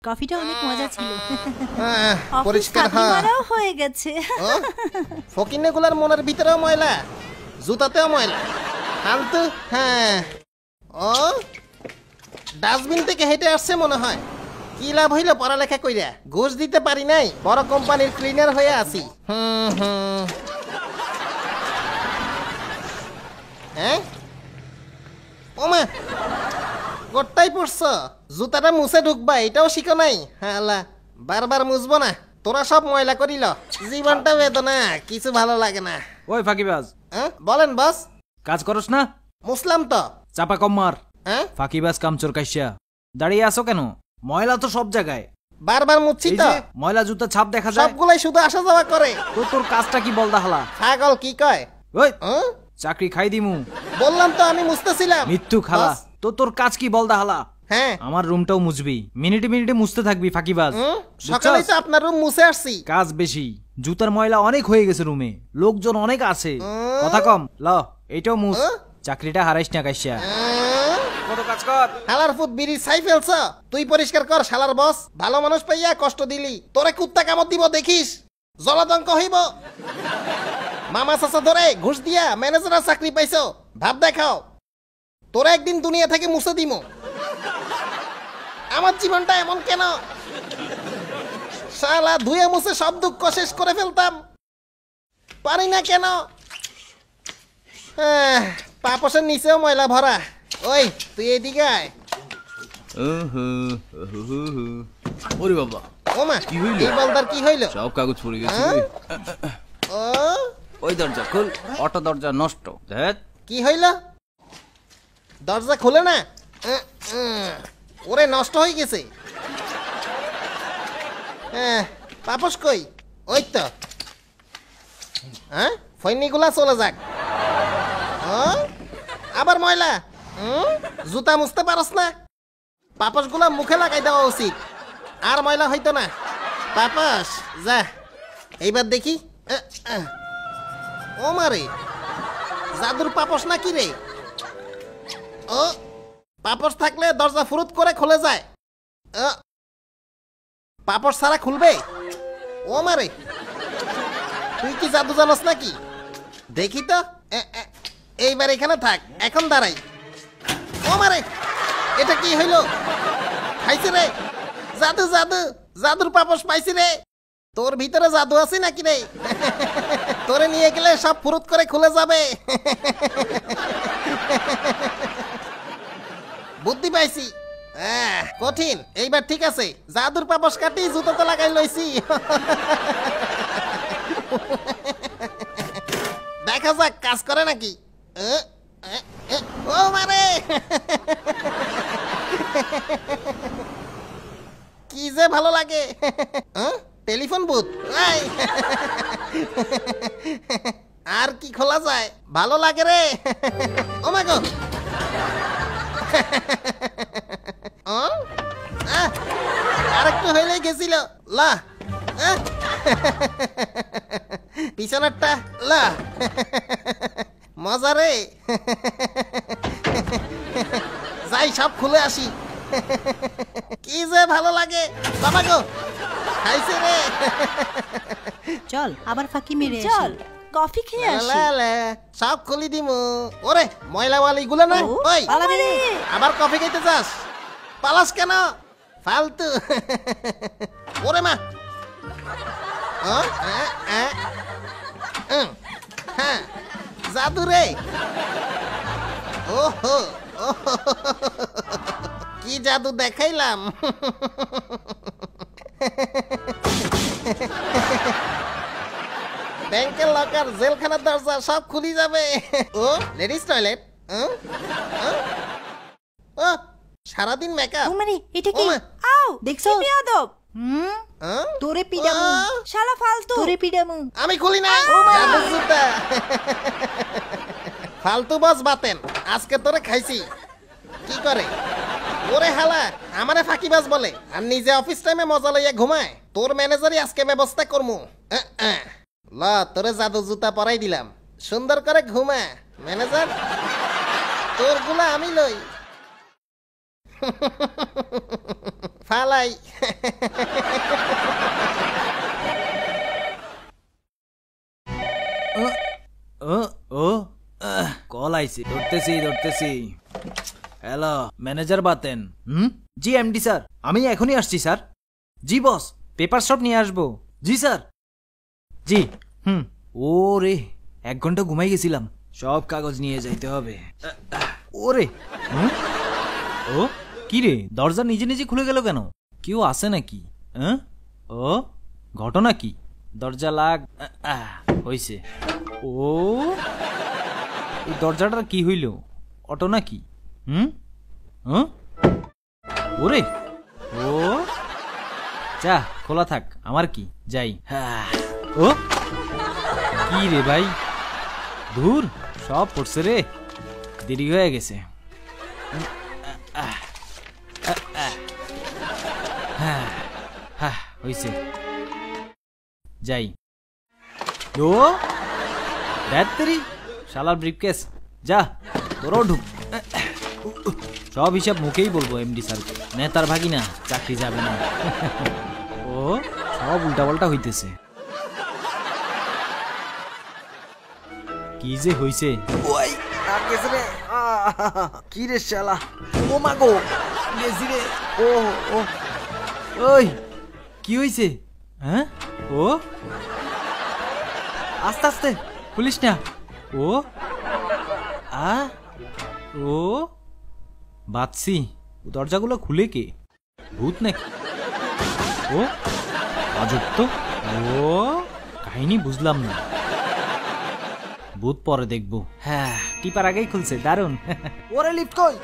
কফিটা অনেক মজা ছিল। পরিষ্কার মারাও হয়ে গেছে। ফকিনেগুলার মনের ভিতরেও ময়লা, জুতাতেও ময়লা, ফালতু। হ্যাঁ, ও ডাস্টবিন থেকে হেঁটে আসছে মনে হয়। কি লাভ হইল পড়ালেখা কইরা? ঘুষ দিতে পারি নাই, বড় কোম্পানির ক্লিনার হয়ে আছি। হ্যাঁ, ওমা গোটাই পড়ছ, জুতাটা মুছে ঢুকবা এটাও শিখো নাই। হালা, বারবার মুছবো না, তোরা সব ময়লা করিল। জীবনটা বেদনা, কিছু ভালো লাগে না। ওই ফাঁকিবাজ, বলেন বস। কাজ করস না? মুসলাম তো। চাপা কম মার। ফাঁকিবাজ কামচোর কাইসা দাঁড়িয়ে আছো কেন? ময়লা তো সব জায়গায়। বারবার মুছছি তো। ময়লা জুতা ছাপ দেখা যায়। সবগুলাই শুধু আসা যাওয়া করে। তোর কাজটা কি বলদা হালা? পাগল কি কয়? ওই চাকরি খাই দিমু। বললাম তো আমি মুছতেছিলাম। মৃত্যু খালা। তোর কাজ কি বলদা হালা? হ্যাঁ, আমার রুমটাও মুছবি, মিনিটে মিনিটে মুছতে থাকবি ফাঁকিবাজ। সকালেই তো আপনার রুম মুছে আসছি। কাজ বেশি, জুতার ময়লা অনেক হয়ে গেছে রুমে, লোকজন অনেক আছে। কথা কম, ল এইটাও মুছ। চাকরিটা হারাইস না কাইসা। কত কাজ কর। শালার ফুট বিড়ি ছাই ফেলছ, তুই পরিষ্কার কর। শালার বস, ভালো মানুষ পাইয়া কষ্ট দিলি, তোরে কুত্তা কামড় দিব দেখিস, জলাতঙ্ক হইব। মামা চাচা ধরে ঘুষ দিয়া ম্যানেজারের চাকরি পাইছো, ভাব দেখাও। তোরা একদিন দুনিয়া থেকে মুছে দিব। আমার জীবনটা এমন কেন? শালা ধুয়ে মুছে সব দুঃখ শেষ করে ফেলতাম, পারি না কেন? পাপসের নিচেও ময়লা ভরা। ওই তুই এদিকে আয়। ওরে বাবা, ওমা কি হইল? এই বলদার কি হইল? সব কাগজ পড়ে গেছে। ও ওই দরজা খুল, অটো দরজা নষ্ট। দেখ কি হইল? দরজা খুলে না? ওরে নষ্ট হয়ে গেছে। পাপস কই? ওই তো। ফৈনিগুলা চলে যাক। আবার ময়লা। জুতা মুছতে পারস না? পাপস গুলা মুখে লাগাই দেওয়া উচিত, আর ময়লা হইতো না। পাপস যা, এইবার দেখি। ও মারে, জাদুর পাপস না কি রে? ও পাপস থাকলে দরজা ফুরুত করে খুলে যায়। পাপস ছাড়া খুলবে? ও মারে, তুই কি জাদু জানস নাকি? দেখি তো। এইবার এখানে থাক, এখন দাঁড়াই। ও মারে, এটা কি হইল? খাইছে রে, জাদু জাদু, জাদুর পাপস পাইছি রে। তোর ভিতরে জাদু আছে নাকি রে? তোরে নিয়ে গেলে সব ফুরুত করে খুলে যাবে। বুদ্ধি পাইছি। কঠিন, এইবার ঠিক আছে। জাদুর পাপস কাটি জুতোতে লাগাই লইছি। দেখা যাক কাজ করে নাকি। ও মারে, কি যে ভালো লাগে। Telephone booth. আর কি খোলা যায়? ভালো লাগে রে। ও মা গো, আরেকটু হইলে গেছিল। লা পিছনেরটা লা, মজা রে। যাই সব খুলে আসি। কি যে ভালো লাগে। বাবা গো, খাইছে রে। চল আবার ফাঁকি মেরে চল, কফি খেয়ে আসি। সব খুলি দিমু। ওরে ময়লাওয়ালি গুলো না। ওই আবার কফি খাইতে যাস? পালাস কেন? ফালতু। ওরে মা, হ্যাঁ জাদু রে। ওহো, কি জাদু দেখাইলাম। ব্যাংকের লকার, জেলখানার দরজা সব খুলি যাবে। ও লেডিস টয়লেট। সারাদিন মেকআপ। এটা কি? আও দেখছো বেয়াদব। তোরে পিডামু, শালা ফালতু। তোরে পিডামু। আমি খুলি না। জাদু জুতা। ফালতু বস বাতেন, আজকে তোরে খাইছি। কি করে? ওরে হালা, আমারে ফাঁকিবাজ বলে আর নিজে অফিস টাইমে মজা লইয়া ঘুমায়। তোর ম্যানেজারই আজকে ব্যবস্থা করমু। ল তোরে জাদু জুতা পরাই দিলাম, সুন্দর করে ঘুমা। ম্যানেজার, তোর গুলা আমি লই। ফালাই। কল আইছে, ধরতেছি। Hello, manager Baten? জি এমডি স্যার, আমি এখনই আসছি স্যার। জি বস, পেপার সব নিয়ে আসবো। জি স্যার। জি। ও রে, 1 ঘন্টা ঘুমাই গেছিলাম, সব কাগজ নিয়ে যাইতে হবে। ওরে ও কি রে, দরজা নিজে নিজে খুলে গেল কেন? কেউ আছে নাকি? ও ঘটনা কি? দরজা লাগ হইছে। ও এই দরজাটার কি হইল? অটো নাকি? ওরে ও যা, খোলা থাক, আমার কি, যাই। ও কি রে ভাই, ধুর সব পড়ছে রে, দেরি হয়ে গেছে। হইছে, যাই। ও দেরি, শালার ব্রিফকেস, যা তোরাও ঢুক। সব হিসাব মুখেই বলবো এমডি স্যারকে, নেতার ভাগি না, চাকরি যাবে না। ও সব উল্টাপাল্টা হইতেছে, কি যে হইছে। ওই গেছে রে, কি রে শালা, ও মাগো গেছি রে। ও ও ওই কি হইছে? হ্যাঁ ও আস্তে আস্তে, খুলিস না। ও ও বাচ্ছি, দরজাগুলো খুলে কে? ভূত নাকি? ও আজব তো। ও কাহিনী বুঝলাম না, ভূত পরে দেখবো। হ্যাঁ, টিপার আগেই খুলছে, দারুন। ওরে লিফট কই?